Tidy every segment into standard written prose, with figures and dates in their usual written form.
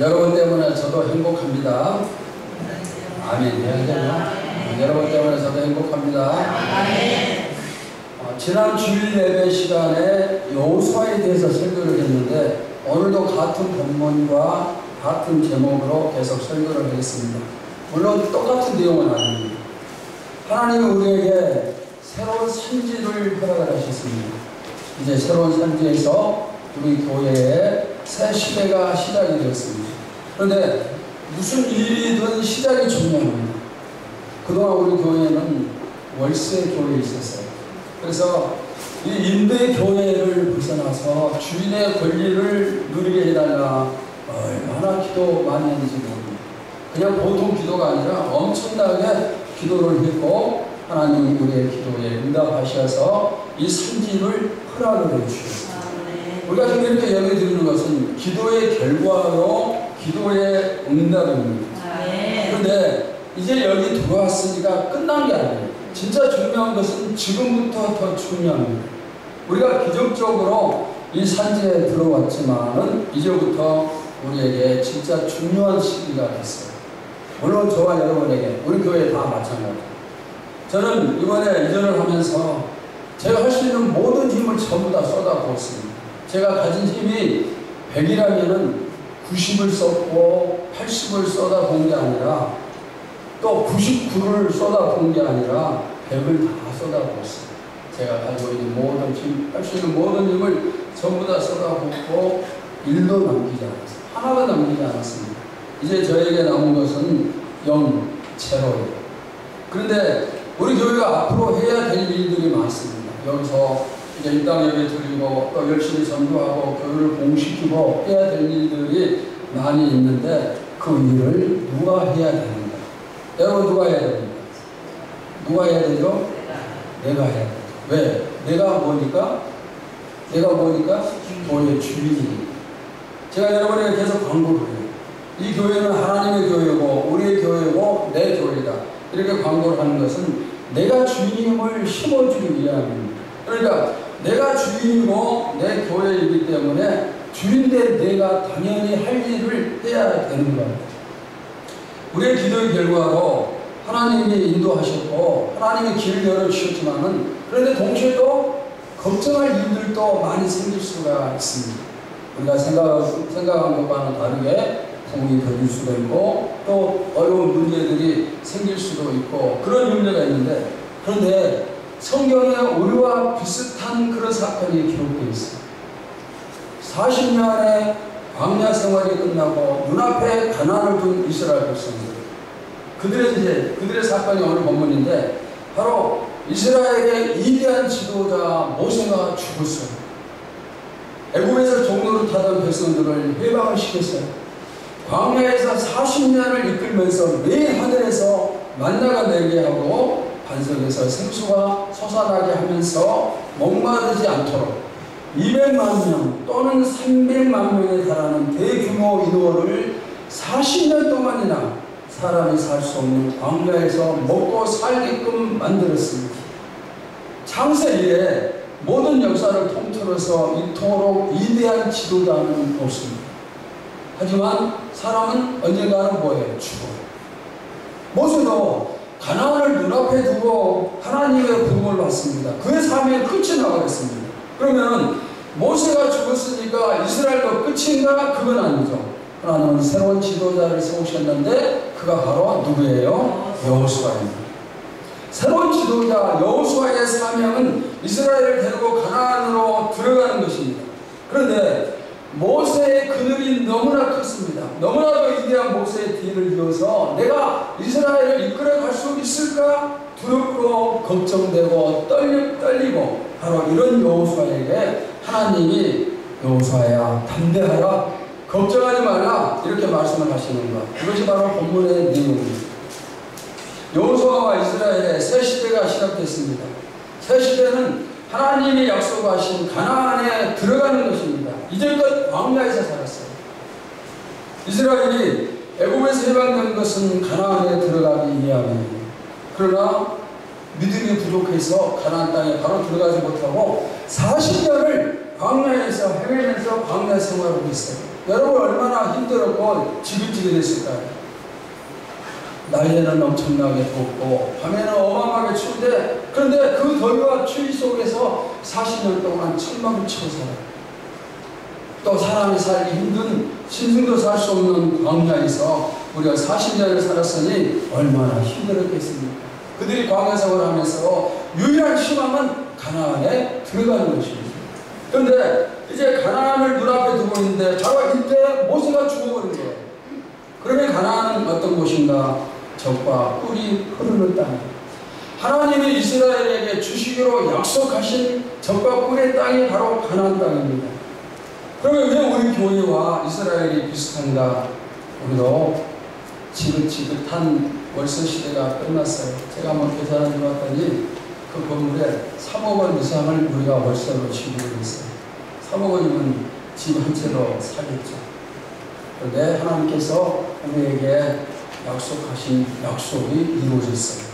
여러분 때문에 저도 행복합니다. 아멘. 여러분 때문에 저도 행복합니다. 지난 주일 예배 시간에 여호수아에 대해서 설교를 했는데 오늘도 같은 본문과 같은 제목으로 계속 설교를 하겠습니다. 물론 똑같은 내용은 아닙니다. 하나님은 우리에게 새로운 산지를 허락을 하셨습니다. 이제 새로운 산지에서 우리 교회에 새 시대가 시작이 되었습니다. 그런데 무슨 일이든 시작이 중요합니다. 그동안 우리 교회는 월세 교회에 있었어요. 그래서 이 임대 교회를 벗어나서 주인의 권리를 누리게 해달라 얼마나 기도 많이 했는지 모릅니다. 그냥 보통 기도가 아니라 엄청나게 기도를 했고 하나님이 우리의 기도에 응답하셔서 이 산지를 허락을 해주셨습니다. 우리가 지금 이렇게 예배 드리는 것은 기도의 결과로 기도의 응답입니다. 그런데 이제 여기 들어왔으니까 끝난 게 아니에요. 진짜 중요한 것은 지금부터 더 중요합니다. 우리가 기적적으로 이 산지에 들어왔지만은 이제부터 우리에게 진짜 중요한 시기가 됐어요. 물론 저와 여러분에게 우리 교회 다 마찬가지예요. 저는 이번에 이전을 하면서 제가 할 수 있는 모든 힘을 전부 다 쏟아부었습니다. 제가 가진 힘이 100이라면은 90을 썼고 80을 쏟아부은 게 아니라 또 99를 쏟아부은 게 아니라 100을 다 쏟아부었어요. 제가 가지고 있는 모든 힘, 할 수 있는 모든 힘을 전부 다 쏟아붓고 일도 남기지 않았어요. 하나도 남기지 않았습니다. 이제 저에게 남은 것은 제로예요. 그런데 우리 교회가 앞으로 해야 될 일들이 많습니다. 여기서 이제 일당 예배 드리고 또 열심히 전도하고 교회를 봉시키고 해야 될 일들이 많이 있는데 그 일을 누가 해야 되는가? 여러분 누가 해야 됩니까? 누가 해야 되죠? 내가 해야 돼요. 왜? 내가 뭐니까? 교회의 주인이니까. 제가 여러분에게 계속 광고를 해요. 이 교회는 하나님의 교회고 우리의 교회고 내 교회다. 이렇게 광고를 하는 것은 내가 주님을 심어주기 위함입니다. 그러니까 내가 주인이고 내 교회이기 때문에 주인된 내가 당연히 할 일을 해야 되는 겁니다. 우리의 기도의 결과로 하나님이 인도하셨고 하나님이 길을 열어주셨지만은 그런데 동시에 또 걱정할 일들도 많이 생길 수가 있습니다. 우리가 생각한 것과는 다르게 공이 더질 수도 있고 또 어려운 문제들이 생길 수도 있고 그런 문제가 있는데 그런데 성경에 우리와 비슷한 그런 사건이 기록되어 있어요. 40년의 광야 생활이 끝나고 눈앞에 가나안을 둔 이스라엘 백성들 그들의 사건이 오늘 본문인데 바로 이스라엘의 이대한 지도자 모세가 죽었어요. 애굽에서 종로를 타던 백성들을 해방을 시켰어요. 광야에서 40년을 이끌면서 매일 하늘에서 만나가 내리게 하고 반석에서 생수가 솟아나게 하면서 목마르지 않도록 200만 명 또는 300만 명에 달하는 대규모 인원을 40년 동안이나 사람이 살 수 없는 광야에서 먹고 살게끔 만들었습니다. 창세 이래 모든 역사를 통틀어서 이토록 위대한 지도자는 없습니다. 하지만 사람은 언젠가는 뭐예요? 죽어요. 모세도 가나안을 눈앞에 두고 하나님의 부름을 받습니다. 그의 삶의 끝이 나버렸습니다. 그러면 모세가 죽었으니까 이스라엘도 끝인가? 그건 아니죠. 하나님은 새로운 지도자를 세우셨는데 그가 바로 누구예요? 여호수아입니다. 새로운 지도자 여호수아의 사명은 이스라엘을 데리고 가나안으로 들어가는 것입니다. 그런데 모세의 그늘이 너무나 컸습니다. 너무나도 위대한 모세의 뒤를 이어서 내가 이스라엘을 이끌어갈 수 있을까 두렵고 걱정되고 떨리고 바로 이런 여호수아에게 하나님이 여호수아야 담대하라 걱정하지 말라 이렇게 말씀을 하시는 것. 이것이 바로 본문의 내용입니다. 여호수아와 이스라엘의 새 시대가 시작됐습니다. 새 시대는 하나님이 약속하신 가나안에 들어가는 것입니다. 이제껏 광야에서 살았어요. 이스라엘이 애굽에서 해방된 것은 가나안에 들어가기 위함입니다. 그러나 믿음이 부족해서 가나안 땅에 바로 들어가지 못하고 40년을 광야에서 헤매면서 광야 생활을 했어요. 여러분 얼마나 힘들었고 지긋지긋했을까요? 낮에는 엄청나게 덥고 밤에는 어마어마하게 추운데, 그런데 그 더위와 추위 속에서 40년 동안 천막을 치고 살아요. 또 사람이 살기 힘든, 짐승도 살 수 없는 광야에서 우리가 40년을 살았으니 얼마나 힘들었겠습니까? 그들이 광야 생활을 하면서 유일한 희망은 가나안에 들어가는 것입니다. 그런데 이제 가나안을 눈앞에 두고 있는데 바로 이때 모세가 죽어버린 거예요. 그러면 가나안은 어떤 곳인가? 적과 꿀이 흐르는 땅. 하나님이 이스라엘에게 주시기로 약속하신 적과 꿀의 땅이 바로 가나안 땅입니다. 그러면 왜 우리 교회와 이스라엘이 비슷한가? 우리도 지긋지긋한 월세 시대가 끝났어요. 제가 한번 계산을 해봤더니 그 건물에 3억 원 이상을 우리가 월세로 지불을 했어요. 3억 원이면 집 한 채로 사겠죠. 그런데 하나님께서 우리에게 약속하신 약속이 이루어졌어요.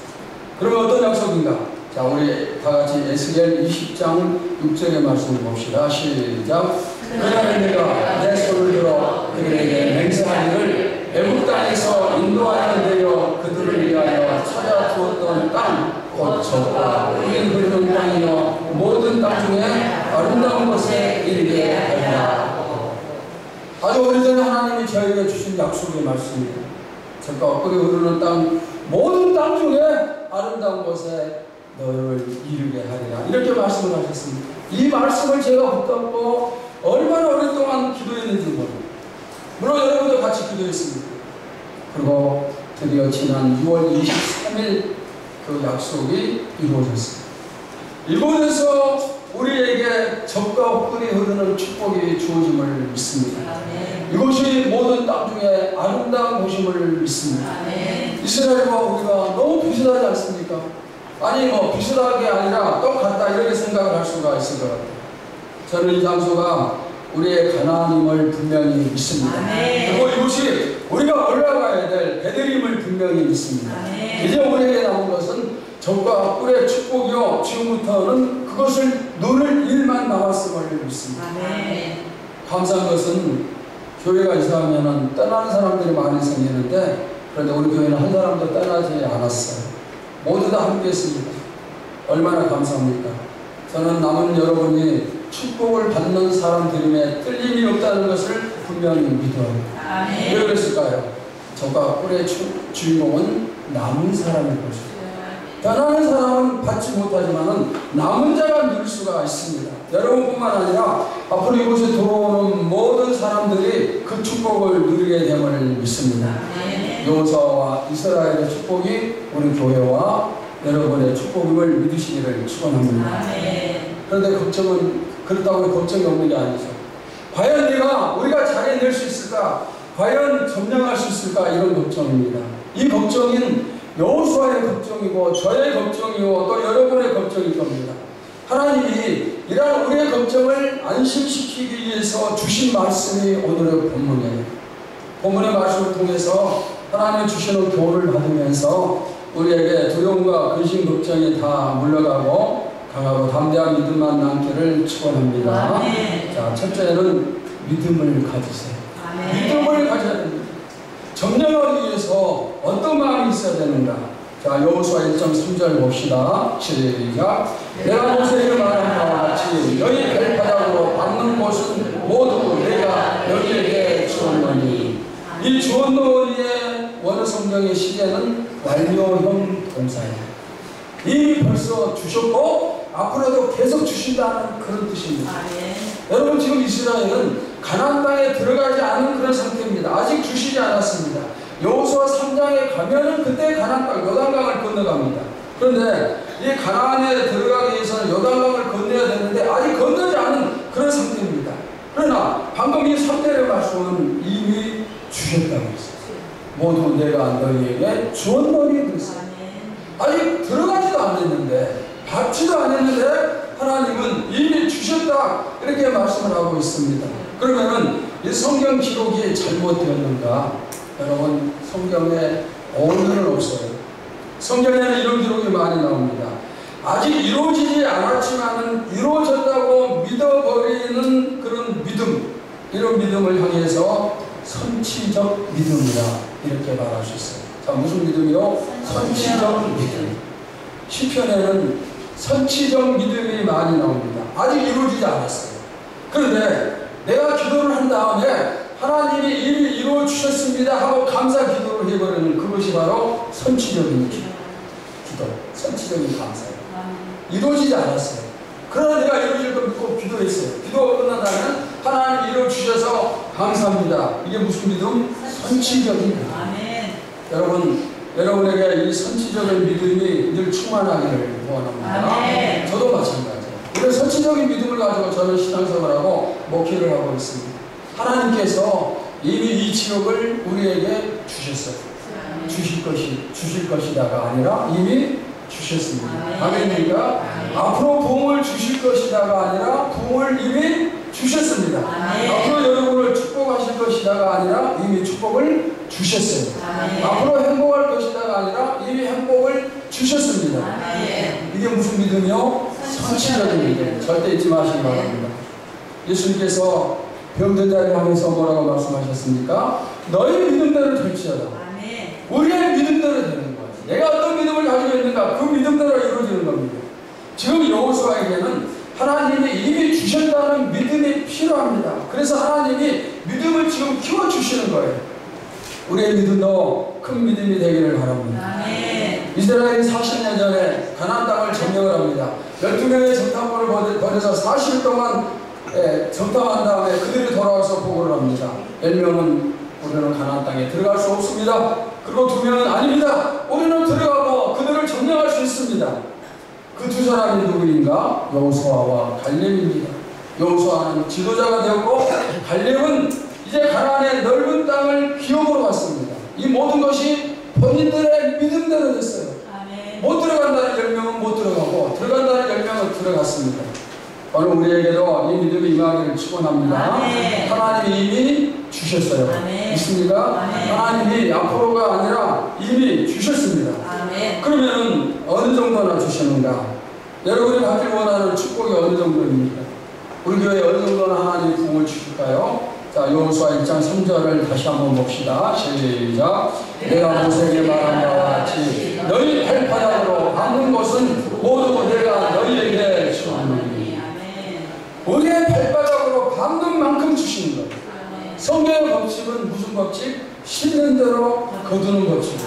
그러면 어떤 약속인가? 자, 우리 다 같이 에스겔 20장 6절의 말씀을 봅시다. 시작. 그러나 내가 내 손을 들어 그들에게 맹세하기를 애굽 땅에서 인도하여 내려 그들을 위하여 찾아 두었던 땅, 곧 적과 꿀이 흐르는 땅이여 모든 땅 중에 아름다운 곳에 이르게 하리라. 아주 오래전에 하나님이 저에게 주신 약속의 말씀입니다. 적과 꿀이 흐르는 땅, 모든 땅 중에 아름다운 곳에 너를 이르게 하리라. 이렇게 말씀을 하셨습니다. 이 말씀을 제가 붙잡고 얼마나 오랫동안 기도했는지 모릅니다. 물론 여러분도 같이 기도했습니다. 그리고 드디어 지난 6월 23일 그 약속이 이루어졌습니다. 이곳에서 우리에게 적과 꿀이 흐르는 축복이 주어짐을 믿습니다. 이곳이 모든 땅 중에 아름다운 곳임을 믿습니다. 이스라엘과 우리가 너무 비슷하지 않습니까? 아니 뭐 비슷하게 아니라 똑같다 이렇게 생각을 할 수가 있을 것 같아요. 저는 이 장소가 우리의 가나안임을 분명히 믿습니다. 그리고 이곳이 우리가 올라가야 될 베들림을 분명히 믿습니다. 이제 우리에게 남은 것은 적과 꿀의 축복이요 지금부터는 그것을 누릴 일만 남았음을 믿습니다. 감사한 것은 교회가 이사하면 떠나는 사람들이 많이 생기는데, 그런데 우리 교회는 한 사람도 떠나지 않았어요. 모두 다 함께 했습니다. 얼마나 감사합니까? 저는 남은 여러분이 축복을 받는 사람들임에 틀림이 없다는 것을 분명히 믿어요. 왜 그랬을까요? 적과 꿀의 주인공은 남은 사람일 것입니다. 떠나는 사람은 받지 못하지만 남은 자가 누릴 수가 있습니다. 여러분뿐만 아니라 앞으로 이곳에 들어오는 모든 사람들이 그 축복을 누리게 됨을 믿습니다. 여호수아와 이스라엘의 축복이 우리 교회와 여러분의 축복임을 믿으시기를 축원합니다. 그런데 걱정은 그렇다고 걱정이 없는 게 아니죠. 과연 우리가 잘 해낼 수 있을까? 과연 점령할 수 있을까? 이런 걱정입니다. 이 걱정은 여호수아의 걱정이고 저의 걱정이고 또 여러분의 걱정일 겁니다. 하나님이 이러한 우리의 걱정을 안심시키기 위해서 주신 말씀이 오늘의 본문이에요. 본문의 말씀을 통해서 하나님이 주시는 교훈을 받으면서 우리에게 두려움과 근심 걱정이 다 물러가고 강하고 담대한 믿음만 남기를 축원합니다. 자, 첫째는 믿음을 가지세요. 믿음을 가져야 됩니다. 점령하기 위해서 어떤 마음이 있어야 되는가? 자, 여호수아 1.3절 봅시다. 시작. 내가 모세에게 말한 바와 같이 너희 발바닥으로 밟는 곳은 모두 내가 너희에게 주었노니. 이 주었노니의 원어 성경의 시제는 완료형 동사예요. 이미 벌써 주셨고 앞으로도 계속 주신다는 그런 뜻입니다. 여러분, 지금 이스라엘은 가나안 땅에 들어가지 않은 그런 상태입니다. 아직 주시지 않았습니다. 여호수아 3장에 가면은 그때 가나안 땅 요단강을 건너갑니다. 그런데 이 가나안에 들어가기 위해서는 요단강을 건너야 되는데 아직 건너지 않은 그런 상태입니다. 그러나 방금 이 3절의 말씀은 이미 주셨다고 했어요. 모두 내가 너희에게 주었노니 그랬어요. 아직 들어가지도 않았는데, 받지도 않았는데 하나님은 이미 주셨다 이렇게 말씀을 하고 있습니다. 그러면은 이 성경 기록이 잘못되었는가? 여러분, 성경에 오늘은 없어요. 성경에는 이런 기록이 많이 나옵니다. 아직 이루어지지 않았지만은 이루어졌다고 믿어버리는 그런 믿음, 이런 믿음을 향해서 선취적 믿음이다 이렇게 말할 수 있어요. 자, 무슨 믿음이요? 선취적 믿음. 시편에는 선취적 믿음이 많이 나옵니다. 아직 이루어지지 않았어요. 그런데 내가 기도를 한 다음에 하나님이 이미 이루어 주셨습니다 하고 감사 기도를 해버리는 그것이 바로 선취적인 기도, 선취적인 감사예요. 이루어지지 않았어요. 그러나 내가 이루어질 걸 믿고 기도했어요. 기도가 끝난다면 하나님 이루어 주셔서 감사합니다. 이게 무슨 믿음? 선취적인 믿음. 여러분에게 이 선취적인 믿음이 늘 충만하기를 원합니다. 저도 마찬가지예요. 이런 선취적인 믿음을 가지고 저는 신앙생활하고 목회를 하고 있습니다. 하나님께서 이미 이 지역을 우리에게 주셨어요. 주실 것이다가 아니라 이미 주셨습니다. 아멘입니까? 앞으로 부흥을 주실 것이다가 아니라 부흥을 이미 주셨습니다. 앞으로 여러분을 축복하실 것이다가 아니라 이미 축복을 주셨어요. 앞으로 행복할 것이다가 아니라 이미 행복을 주셨습니다. 이게 무슨 믿음이요? 선취적인 믿음. 절대 잊지 마시기 바랍니다. 예수님께서 병든 자를 향해서 뭐라고 말씀하셨습니까? 너희 믿음대로 될지어다. 우리의 믿음대로 되는 거예요. 내가 어떤 믿음을 가지고 있는가 그 믿음대로 이루어지는 겁니다. 지금 여호수아에게는 하나님이 이미 주셨다는 믿음이 필요합니다. 그래서 하나님이 믿음을 지금 키워주시는 거예요. 우리의 믿음도 큰 믿음이 되기를 바랍니다. 이스라엘이 40년 전에 가나안 땅을 점령을 합니다. 12명의 정탐꾼을 보내서 40일 동안 정탐한 다음에 그들이 돌아와서 보고를 합니다. 10명은 우리는 가나안 땅에 들어갈 수 없습니다. 그리고 2명은 아닙니다. 우리는 들어가고 그들을 점령할 수 있습니다. 그 두 사람이 누구인가? 여호수아와 갈렙입니다. 여호수아는 지도자가 되었고 갈렙은 이제 가나안의 넓은 땅을 기업으로 갔습니다. 이 모든 것이 본인들의 믿음대로 됐어요. 못 들어간다는 10명은 못 들어가고 들어간다는 10명은 들어갔습니다. 오늘 우리에게도 이 믿음이 임하기를 축원합니다. 하나님이 이미 주셨어요. 믿습니까? 하나님이 앞으로가 아니라 이미 주셨습니다. 그러면 어느 정도나 주셨는가? 여러분이 받길 원하는 축복이 어느 정도입니까? 우리 교회에 어느 정도나 하나님이 부흥을 주실까요? 자, 여호수아 1장 3절을 다시 한번 봅시다. 시작. 내가 모세에게 말한 바와 같이 너희 발바닥으로 밟는 것은 모두 내가 너희에게 주었느니라. 우리의 발바닥으로 밟는 만큼 주시는 거예요. 성경의 법칙은 무슨 법칙? 심는 대로 거두는 법칙.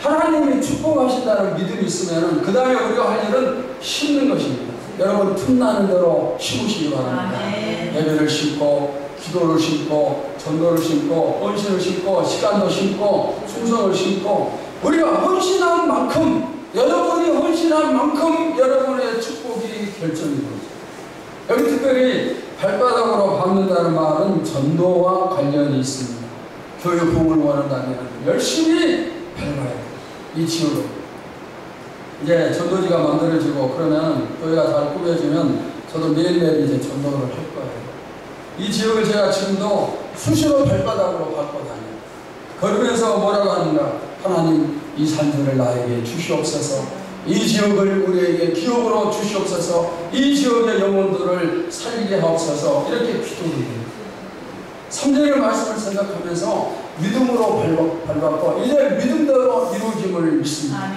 하나님이 축복하신다는 믿음이 있으면 그 다음에 우리가 할 일은 심는 것입니다. 여러분 틈나는 대로 심으시기 바랍니다. 예배를 심고 기도를 심고 전도를 심고 헌신을 심고 시간도 심고 충성을 심고 우리가 헌신한 만큼 여러분이 헌신한 만큼 여러분의 축복이 결정이 됩니다. 여기 특별히 발바닥으로 밟는다는 말은 전도와 관련이 있습니다. 교회 부흥을 원한다면 열심히 밟아야 돼요. 이 지역으로. 이제 전도지가 만들어지고 그러면 교회가 잘 꾸며지면 저도 매일매일 이제 전도를 할 거예요. 이 지역을 제가 지금도 수시로 발바닥으로 밟고 다녀요. 걸으면서 뭐라고 하는가? 하나님 이 산들을 나에게 주시옵소서. 이 지역을 우리에게 기업으로 주시옵소서. 이 지역의 영혼들을 살리게 하옵소서. 이렇게 기도를 해요. 3절의 말씀을 생각하면서 믿음으로 밟았고 이제 믿음대로 이루어짐을 믿습니다.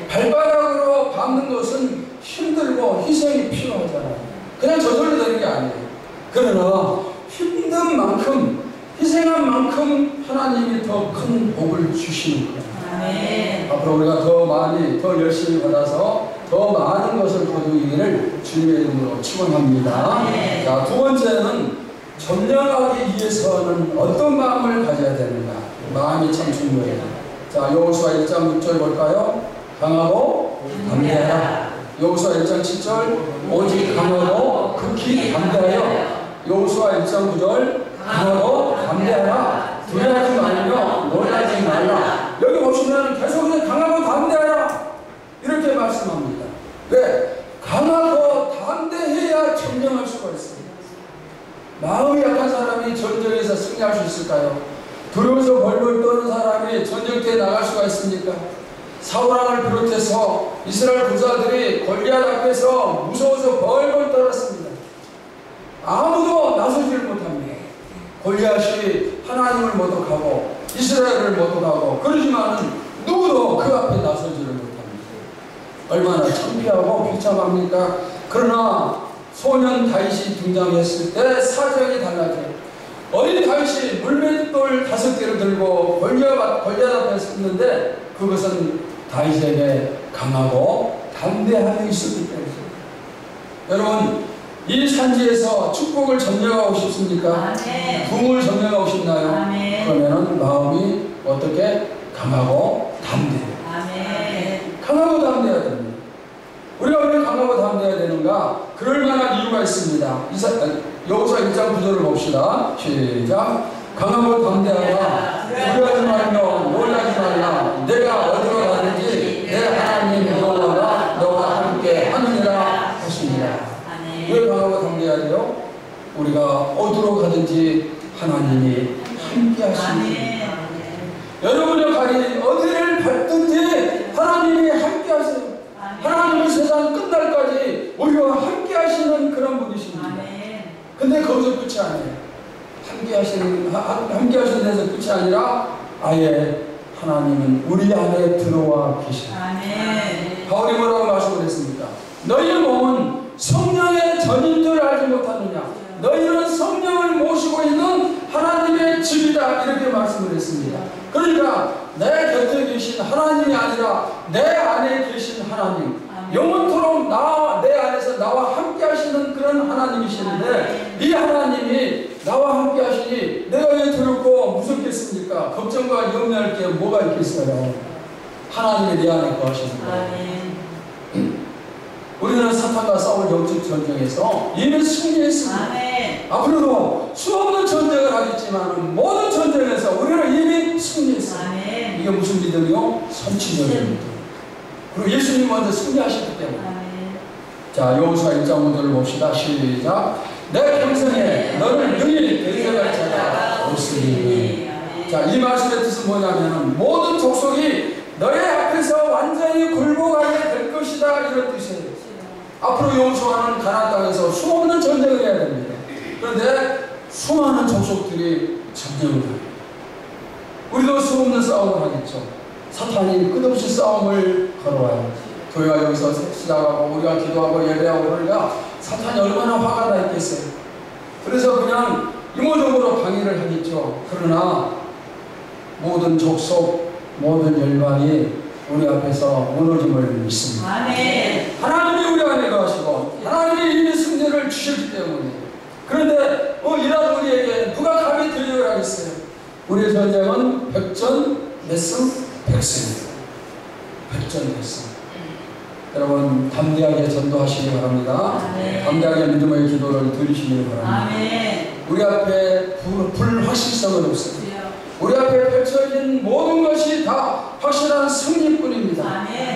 발바닥으로 밟는 것은 힘들고 희생이 필요하잖아요. 그냥 저절로 되는 게 아니에요. 그러나 힘든 만큼 희생한 만큼 하나님이 더 큰 복을 주시는 거예요. 앞으로 우리가 더 많이 더 열심히 받아서 더 많은 것을 거두기를 주님의 이름으로 축원합니다. 자, 두 번째는 점령하기 위해서는 어떤 마음을 가져야 되는가? 마음이 참 중요해요. 자, 여호수아 1장 6절 볼까요? 강하고 담대하라. 여호수아 1장 7절 오직 강하고 극히 담대하여. 여호수아 1장 9절 강하고 담대하라. 두려워하지 말며 놀라지 말라. 여기 보시면 계속 강하고 담대하라 이렇게 말씀합니다. 왜? 강하고 담대해야 점령할 수가 있습니다. 마음이 약한 사람이 전쟁에서 승리할 수 있을까요? 두려워서 벌벌 떠는 사람이 전쟁터에 나갈 수가 있습니까? 사울왕을 비롯해서 이스라엘 부자들이 골리앗 앞에서 무서워서 벌벌 떨었습니다. 아무도 나서지를 못합니다. 골리앗이 하나님을 모독하고 이스라엘을 모독하고 그러지만 누구도 그 앞에 나서지를 못합니다. 얼마나 창피하고 비참합니까? 그러나 소년 다윗이 등장했을 때 사정이 달라져요. 어린 다윗이 물맷돌 5개를 들고 골리앗 앞에 섰는데 그것은 다윗에게 강하고 담대함이 있었기 때문입니다. 여러분, 이 산지에서 축복을 점령하고 싶습니까? 부흥을 점령하고 싶나요? 그러면 마음이 어떻게? 강하고 담대해요. 강하고 담대해야 됩니다. 우리가 왜 강하고 담대해야 되는가? 그럴 만한 이유가 있습니다. 여호수아 1장 9절을 봅시다. 시작. 강하고 담대하라. 두려워하지 말며 놀라지 말라. 내가 어디로 가든지 내 하나님 여호와가 너와 함께 하느니라 하십니다. 왜 강하고 담대해야 돼요? 우리가 어디로 가든지 하나님이 함께 하십니다. 여러분의 발이 어디를 밟든지 하나님이 함께 하세요. 하나님은 세상 끝날까지 우리와 함께 하시는 그런 분이십니다. 근데 거기서 끝이 아니에요. 함께 하시는 데서 끝이 아니라 아예 하나님은 우리 안에 들어와 계십니다. 바울이 뭐라고 말씀을 했습니까? 너희의 몸은 성령의 전인 줄 알지 못하느냐? 너희는 성령을 모시고 있는 하나님의 집이다. 이렇게 말씀을 했습니다. 그러니까 내 곁에 계신 하나님이 아니라 내 안에 계신 하나님, 영원토록 내 안에서 나와 함께 하시는 그런 하나님이시는데 이 하나님이 나와 함께 하시니 내가 왜 두렵고 무섭겠습니까? 걱정과 염려할 게 뭐가 있겠어요? 하나님이 내 안에 거하시는 거예요. 우리는 사탄과 싸울 영적 전쟁에서 이미 승리했습니다. 앞으로도 수없는 전쟁을 하겠지만 모든 전쟁에서 우리는 이미 승리했습니다. 이게 무슨 믿음이요? 선취적인 믿음. 그리고 예수님 먼저 승리하셨기 때문에. 자, 여호수아 1장 5절을 봅시다. 시작. 내 평생에 너를 능히 데려갈 자가 없으니. 자, 이 말씀의 뜻은 뭐냐면 모든 족속이 너의 앞에서 완전히 굴복하게 될 것이다. 이런 뜻이에요. 앞으로 여호수아는 가나안 땅에서 수없는 전쟁을 해야 됩니다. 그런데 수많은 족속들이 전쟁을 해요. 우리도 수없는 싸움을 하겠죠. 사탄이 끝없이 싸움을 걸어와요. 교회가 여기서 시작하고 우리가 기도하고 예배하고 그러니까 사탄이 얼마나 화가 나 있겠어요. 그래서 그냥 이모적으로 방해를 하겠죠. 그러나 모든 족속, 모든 열방이 우리 앞에서 무너짐을 믿습니다. 하나님이 우리 안에 거하시고 하나님이 이미 승리를 주셨기 때문에. 그런데 이런 우리에게 누가 감히 들려을 하겠어요? 우리의 전쟁은 백전몇승 백승입니다. 백전몇승. 여러분 담대하게 전도하시기 바랍니다. 담대하게 믿음의 기도를 드리시기 바랍니다. 우리 앞에 불확실성은 없습니다. 우리 앞에 펼쳐진 모든 것이 다 확실한 승리뿐입니다.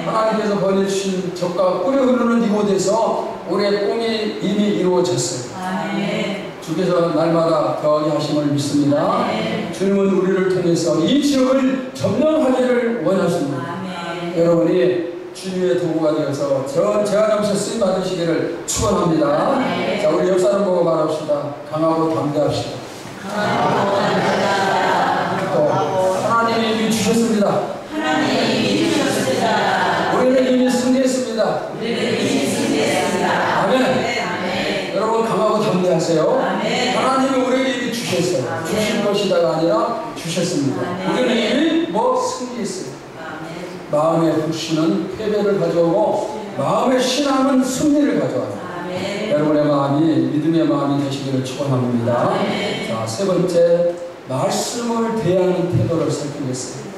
하나님께서 보내주신 적과 꿀이 흐르는 이곳에서 우리의 꿈이 이미 이루어졌어요. 주께서 날마다 더하게 하심을 믿습니다. 주님은 우리를 통해서 이 지역을 점령하기를 원하십니다. 여러분이 주님의 도구가 되어서 제한 없이 쓰임 받으시기를 축원합니다. 자, 우리 옆 사람 보고 말합시다. 강하고 담대합시다. 하나님이 이미 주셨습니다. 우리는 이미 승리했습니다. 아멘. 여러분 강하고 담대하세요. 하나님이 우리에게 이미 주셨어요. 주신 것이다가 아니라 주셨습니다. 우리는 이미 승리했어요. 마음의 불신은 패배를 가져오고 마음의 신앙은 승리를 가져와요. 여러분의 마음이 믿음의 마음이 되시기를 축원합니다. 자, 세 번째, 말씀을 대하는 태도를 살피겠습니다.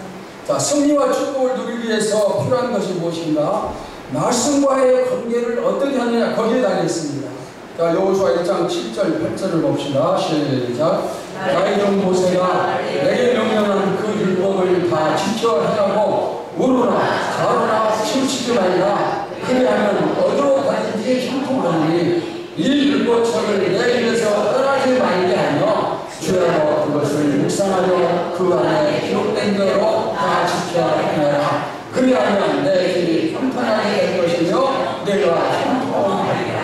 자, 승리와 축복을 누리기 위해서 필요한 것이 무엇인가? 말씀과의 관계를 어떻게 하느냐, 거기에 달려있습니다. 자, 여호수아 1장 7절 8절을 봅시다. 시작. 나의 종 모세가 내게 명령한 그 율법을 다 지켜 행하고 우르나 좌우나 치우치지 말라. 그리하면 어디로 가든지 형통하니 이 율법책을 내 입에서 떠나지 말게 하며 주야로 그것을 묵상하여 그 안에 기록된 대로 다 지켜 행하라. 그리하면 내 길이 평탄하게 될 것이며 내가 형통하리라.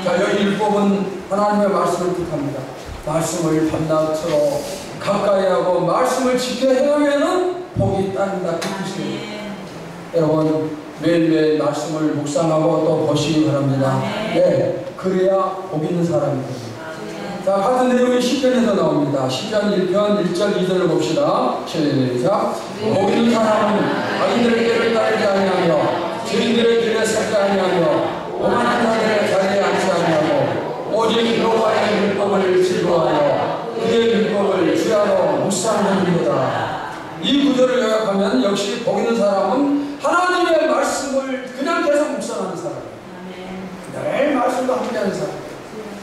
자, 여기 율법은 하나님의 말씀을 뜻합니다. 말씀을 밤낮으로 가까이 하고 말씀을 지켜 행하면은 복이 따른다. 그 뜻이에요. 여러분 매일매일 말씀을 묵상하고 또 보시기 바랍니다. 네, 그래야 복 있는 사람이 됩니다. 자, 같은 내용이 시편에서 나옵니다. 시편 1편 1절 2절을 봅시다. 시작. 복 있는 사람은 악인들의 길을 따르지 아니하며 죄인들의 길에 서지 아니하며 오만한 자들의 자리에 앉지 아니하고 오직 여호와의 율법을 즐거워하여 그의 율법을 주야로 묵상하는도다. 이 구절을 요약하면 역시 복 있는 사람은 하나님의 말씀을 그냥 계속 묵상하는 사람이에요. 늘 말씀과 함께하는 사람.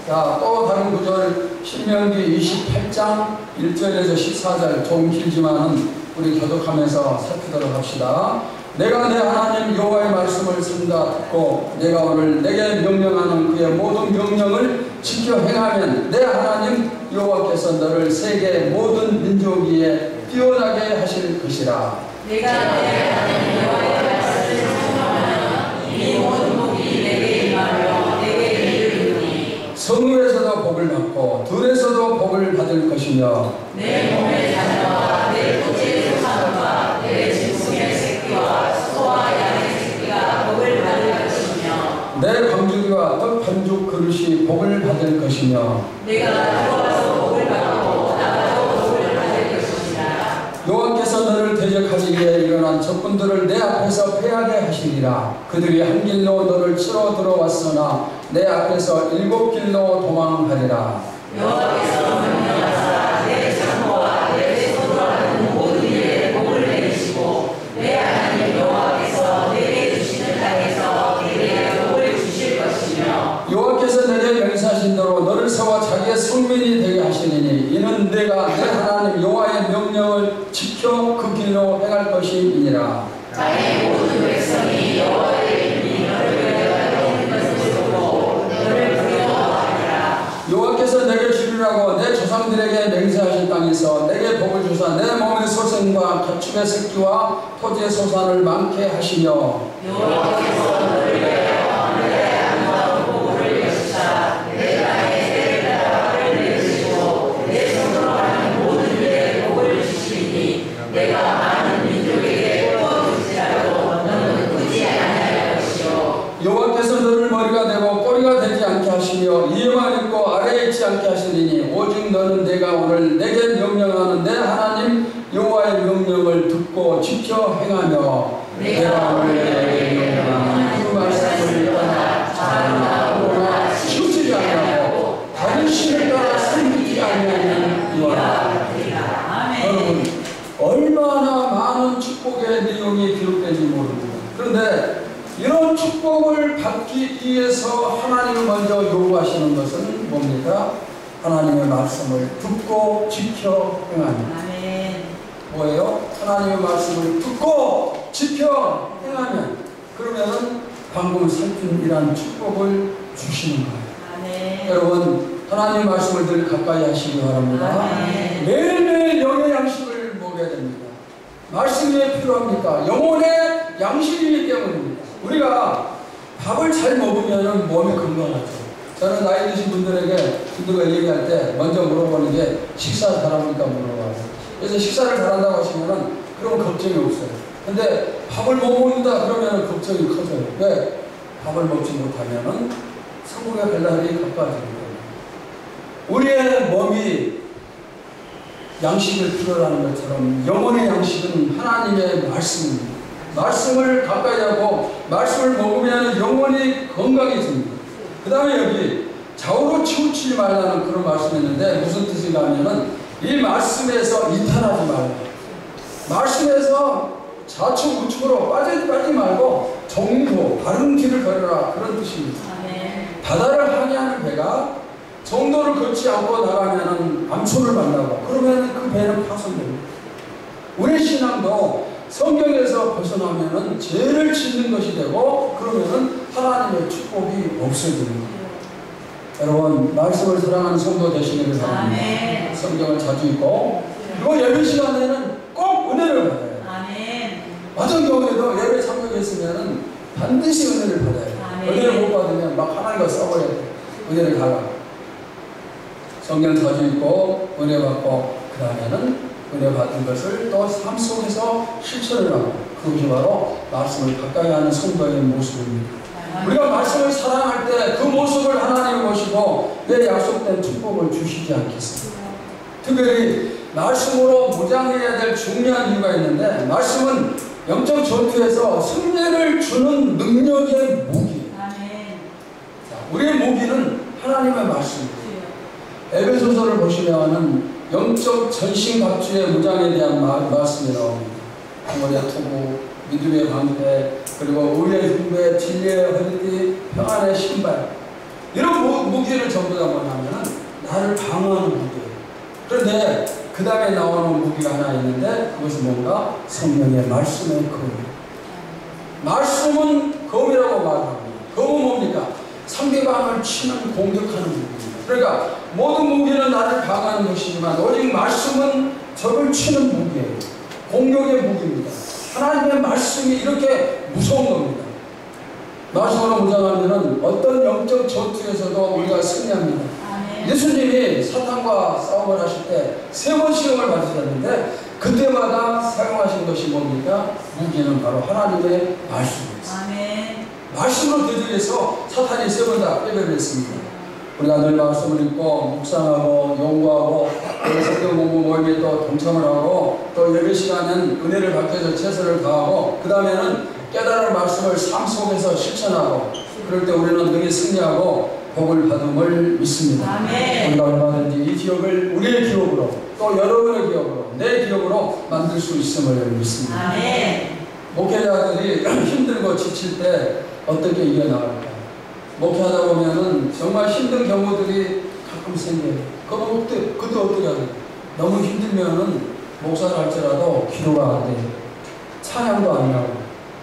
자, 또 다른 구절 신명기 28장 1절에서 14절 조금 길지만은 우리 교독하면서 살피도록 합시다. 내가 내 하나님 여호와의 말씀을 삼가 듣고 내가 오늘 내게 명령하는 그의 모든 명령을 지켜 행하면 내 하나님 여호와께서 너를 세계 모든 민족 위에 뛰어나게 하실 것이라. 내가 내 하나님 여호와의 말씀을 순종하면 이 모든 복이 내게 임하며 내게 이르리니 성읍에서도 복을 받고 들에서도 복을 받을 것이며 내 몸의 자녀와 내 토지의 소산과 내 짐승의 새끼와 소와 양의 새끼가 복을 받을 것이며 내 광주리와 떡 반죽 그릇이 복을 받을 것이며 내가 들어와서 복을 받고 나가서 복을 받을 것이니라. 여호와께서 너를 대적하기 위해 일어난 적군들을 내 앞에서 패하게 하시리라. 그들이 한 길로 너를 치러 들어왔으나 내 앞에서 7길로 도망하리라. 여호와께서 명령하사 내 창고와 내 소도하는 모든 일에 복을 내리시고 내 하나님 여호와께서 내게 주시는 땅에서 내게 복을 주실 것이며 여호와께서 내게 맹세하신 대로 너를 세워 자기의 성민이 되게 하시리니 이는 내가 내 하나님 여호와의 명령을 지켜 그 길로 행할 것임이니라. 땅의 모든 백성이 여호와의 이름이 너를 외워하여 있는 것을 보고 너를 부러워하리라. 여호와께서 내게 주리라고 내 조상들에게 맹세하신 땅에서 내게 복을 주사 내 몸의 소생과 가축의 새끼와 토지의 소산을 많게 하시며 여호와께서 너를 위하여 하늘에 아름다운 복을 여시사 내 땅에 새를 따라 벌을 내리시고 내 손으로 하는 모든 일에 복을 주시니 내가 많은 민족에게 뽑아줄지라도 너는 굳이 아니할 것이요. 여호와께서 너를 머리가 되고 꼬리가 되지 않게 하시며 위에만 있고 아래에 있지 않게 하시리니 오직 너는 내가 오늘 내게 명령하는 내 하나님 여호와의 명령을 듣고 지켜 행하며 내가 오늘 내게 명령하는 그 말씀을 떠나 자나 오나 치우치지 아니하고 다른 신을 따라 섬기지 아니하는 이와 여러분 얼마나 많은 축복의 내용이 기록되는지 모릅니다. 그런데 이런 축복을 받기 위해서 하나님을 먼저 요구하시는 것은 뭡니까? 하나님의 말씀을 듣고 지켜 행하는. 아멘. 뭐예요? 하나님의 말씀을 듣고 지켜 행하면 그러면은 방금 살핀 이런 축복을 주시는 거예요. 아멘. 여러분 하나님의 말씀을 늘 가까이 하시기 바랍니다. 아멘. 매일매일 영의 양식을 먹어야 됩니다. 말씀이 왜 필요합니까? 영혼의 양식이기 때문입니다. 우리가 밥을 잘 먹으면 몸이 건강하죠. 저는 나이 드신 분들에게 누가 얘기할 때 먼저 물어보는 게 식사 잘합니까 물어봐요. 그래서 식사를 잘한다고 하시면은 그런 걱정이 없어요. 근데 밥을 못 먹는다 그러면 걱정이 커져요. 왜? 밥을 먹지 못하면은 천국의 갈 날이 가까워집니다. 우리의 몸이 양식을 필요로 하는 것처럼 영혼의 양식은 하나님의 말씀입니다. 말씀을 가까이 하고 말씀을 먹으면 영혼이 건강해집니다. 그 다음에 여기 좌우로 치우치지 말라는 그런 말씀이 있는데 무슨 뜻인가 하면은 이 말씀에서 이탈하지 말라. 말씀에서 좌측 우측으로 빠지지 말고 정도 바른 길을 걸어라 그런 뜻입니다. 바다를 항해하는 배가 정도를 걷지 않고 나가면은 암초를 만나고 그러면 그 배는 파손됩니다. 우리 신앙도 성경에서 벗어나면은 죄를 짓는 것이 되고 그러면은 하나님의 축복이 없어집니다. 여러분 말씀을 사랑하는 성도 되시기를 바랍니다. 성경을 자주 읽고 그리고 예배 시간에는 꼭 은혜를 받아요. 어떤 경우에도 예배 참석했으면은 반드시 은혜를 받아요. 은혜를 못 받으면 막 하나님과 싸워야 돼요. 은혜를 달라. 성경 자주 읽고 은혜 받고 그 다음에는 은혜 받은 것을 또 삶 속에서 실천을 하고 그것이 바로 말씀을 가까이 하는 성도의 모습입니다. 우리가 말씀을 사랑할 때 그 모습을 하나님이 보시고 내 약속된 축복을 주시지 않겠습니까? 특별히 말씀으로 무장해야 될 중요한 이유가 있는데 말씀은 영적 전투에서 승리를 주는 능력의 무기예요. 우리의 무기는 하나님의 말씀입니다. 에베소서를 보시면은 영적 전신갑주의 무장에 대한 말씀이 나옵니다. 영혼의 투구, 믿음의 방패, 그리고 의의 흉배, 진리의 허리띠, 평안의 신발, 이런 무기를 전부 다 뭐냐면은 나를 방어하는 무기예요. 그런데 그 다음에 나오는 무기가 하나 있는데 그것은 뭔가? 성령의 말씀의 검. 말씀은 검이라고 말합니다. 검은 뭡니까? 상대방을 치는 공격하는 무기입니다. 그러니까 모든 무기는 나를 방어하는 것이지만 오직 말씀은 적을 치는 무기예요. 공격의 무기입니다. 하나님의 말씀이 이렇게 무서운 겁니다. 말씀으로 무장하면 어떤 영적 전투에서도 우리가 승리합니다. 예수님이 사탄과 싸움을 하실 때 3번 시험을 받으셨는데 그때마다 사용하신 것이 뭡니까? 무기는 바로 하나님의 말씀입니다. 말씀으로 되돌려서 사탄이 3번 다 깨달았습니다. 우리가 늘 말씀을 읽고 묵상하고 연구하고 성경 공부 모임에 또 동참을 하고 또 예배 시간은 은혜를 받기 위해서 최선을 다하고 그 다음에는 깨달은 말씀을 삶 속에서 실천하고 그럴 때 우리는 능히 승리하고 복을 받음을 믿습니다. 우리가 얼마든지 이 기업을 우리의 기업으로 또 여러분의 기업으로 내 기업으로 만들 수 있음을 믿습니다. 목회자들이 힘들고 지칠 때 어떻게 이겨나갈까? 목회하다 보면은 정말 힘든 경우들이 가끔 생겨요. 그때 어떻게 하냐? 너무 힘들면은 목사를 할지라도 기도가 안 돼요. 찬양도 안 나오고.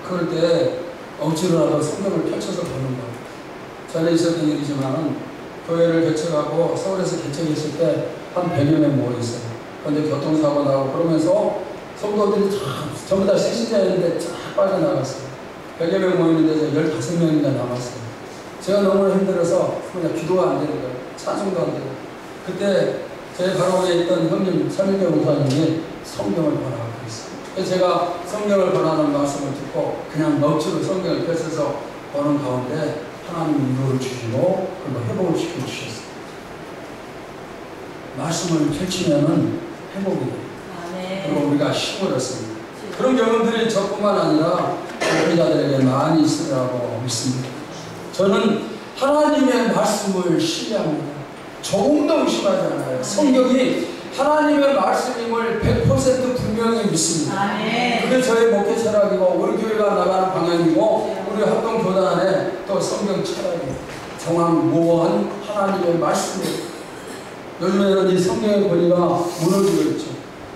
그럴 때 억지로라도 성경을 펼쳐서 보는 거예요. 전에 있었던 일이지만은 교회를 개척하고 서울에서 개척했을 때 한 100여 명 모여 있어요. 그런데 교통사고 나고 그러면서 성도들이 전부 다 세신자였는데 쫙 빠져나갔어요. 100여 명 모이는데 15명인가 남았어요. 제가 너무 힘들어서 그냥 기도가 안 되는 거예요. 찬송도 안 되고. 그때 제 바로 위에 있던 형님, 설교 목사님이 성경을 보라고 그랬어요. 그래서 제가 성경을 보라는 말씀을 듣고 그냥 넋으로 성경을 펼쳐서 보는 가운데 하나님이 위로를 주시고 그리고 회복을 시켜주셨어요. 말씀을 펼치면은 회복이 돼요. 그리고 우리가 힘을 얻습니다. 그런 경험들이 저뿐만 아니라 목회자들에게 많이 있으라고 믿습니다. 저는 하나님의 말씀을 신뢰합니다. 조금도 의심하지 않아요. 성경이 하나님의 말씀임을 100% 분명히 믿습니다. 그게 저의 목회 철학이고 우리 교회가 나가는 방향이고 우리 합동교단의 또 성경 철학이에요. 정확무한 하나님의 말씀이에요. 요즘에는 이 성경의 권위가 무너지고 있죠.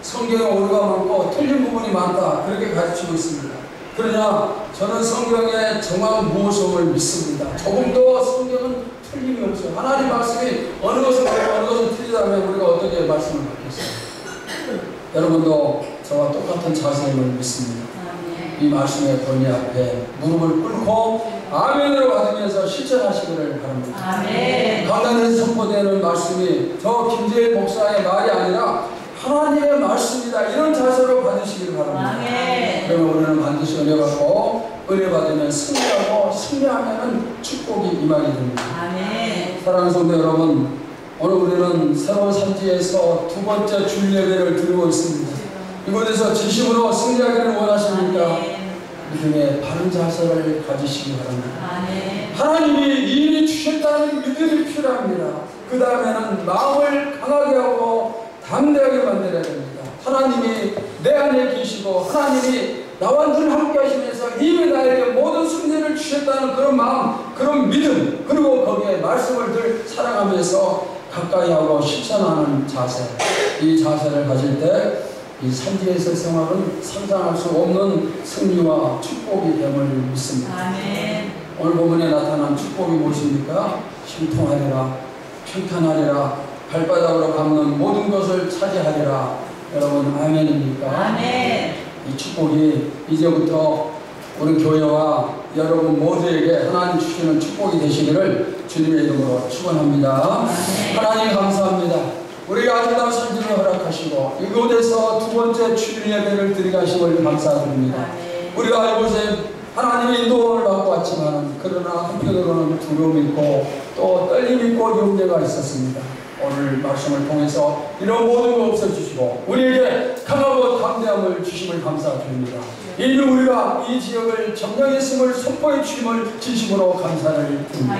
성경에 오류가 많고 틀린 부분이 많다 그렇게 가르치고 있습니다. 그러나 저는 성경의 정확무엇을 믿습니다. 조금도 성경은 틀림이 없어요. 하나님 말씀이 어느 것은 그렇고 어느 것은 틀리다면 우리가 어떻게 말씀을 받겠어요? 여러분도 저와 똑같은 자세임을 믿습니다. 이 말씀의 권위 앞에 무릎을 꿇고 아멘으로 받으면서 실천하시기를 바랍니다. 강단에서 선포되는 말씀이 저 김재일 목사의 말이 아니라 하나님의 말씀이다. 이런 자세로 받으시기를 바랍니다. 그러면 우리는 반드시 은혜 받고 은혜 받으면 승리하고 승리하면 축복이 임하게 됩니다. 사랑하는 성도 여러분, 오늘 우리는 새로운 산지에서 2번째 주일 예배를 드리고 있습니다. 이곳에서 진심으로 승리하기를 원하십니까? 믿음의 바른 자세를 가지시기 바랍니다. 하나님이 이미 주셨다는 믿음이 필요합니다. 그 다음에는 마음을 강하게 하고 담대하게 만들어야 됩니다. 하나님이 내 안에 계시고 하나님이 나와 늘 함께 하시면서 이미 나에게 모든 승리를 주셨다는 그런 마음, 그런 믿음, 그리고 거기에 말씀을 늘 살아가면서 가까이 하고 실천하는 자세, 이 자세를 가질 때 이 산지에서 생활은 상상할 수 없는 승리와 축복이 됨을 믿습니다. 오늘 본문에 나타난 축복이 무엇입니까? 형통하리라, 평탄하리라, 발바닥으로 밟는 모든 것을 차지하리라. 여러분 아멘입니까? 이 축복이 이제부터 우리 교회와 여러분 모두에게 하나님 주시는 축복이 되시기를 주님의 이름으로 축원합니다. 하나님 감사합니다. 우리가 아름다운 선지를 허락하시고 이곳에서 두 번째 주일 예배를 드리게 하심을 감사드립니다. 우리가 이곳에 하나님의 인도를 받고 왔지만 그러나 한편으로는 두려움이 있고 또 떨림이 있고 염려가 있었습니다. 오늘 말씀을 통해서 이런 모든 걸 없애주시고 우리에게 강하고 담대함을 주심을 감사드립니다. 이미 우리가 이 지역을 점령했음을 선포해 주심을 진심으로 감사를 드립니다.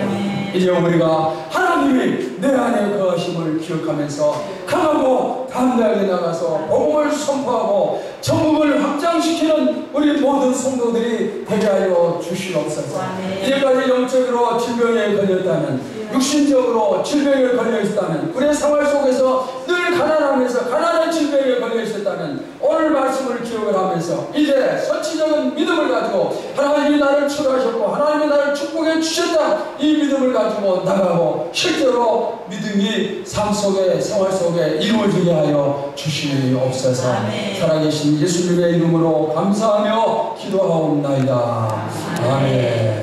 이제 우리가 하나님이 내 안에 거하심을 기억하면서 강하고 담대하게 나가서 복음을 선포하고 전국을 확장시키는 우리 모든 성도들이 되게 하여 주시옵소서. 이제까지 영적으로 질병에 걸렸다면 육신적으로 질병에 걸려 있었다면 우리의 생활 속에서 늘 가난하면서 가난한 질병에 걸려 있었다면 오늘 말씀을 기억을 하면서 이제 선치적인 믿음을 가지고 하나님이 나를 치료하셨고 하나님이 나를 축복해 주셨다 이 믿음을 가지고 나가고 실제로 믿음이 삶 속에 생활 속에 이루어지게 하여 주시옵소서. 살아계신 예수님의 이름으로 감사하며 기도하옵나이다. 아멘.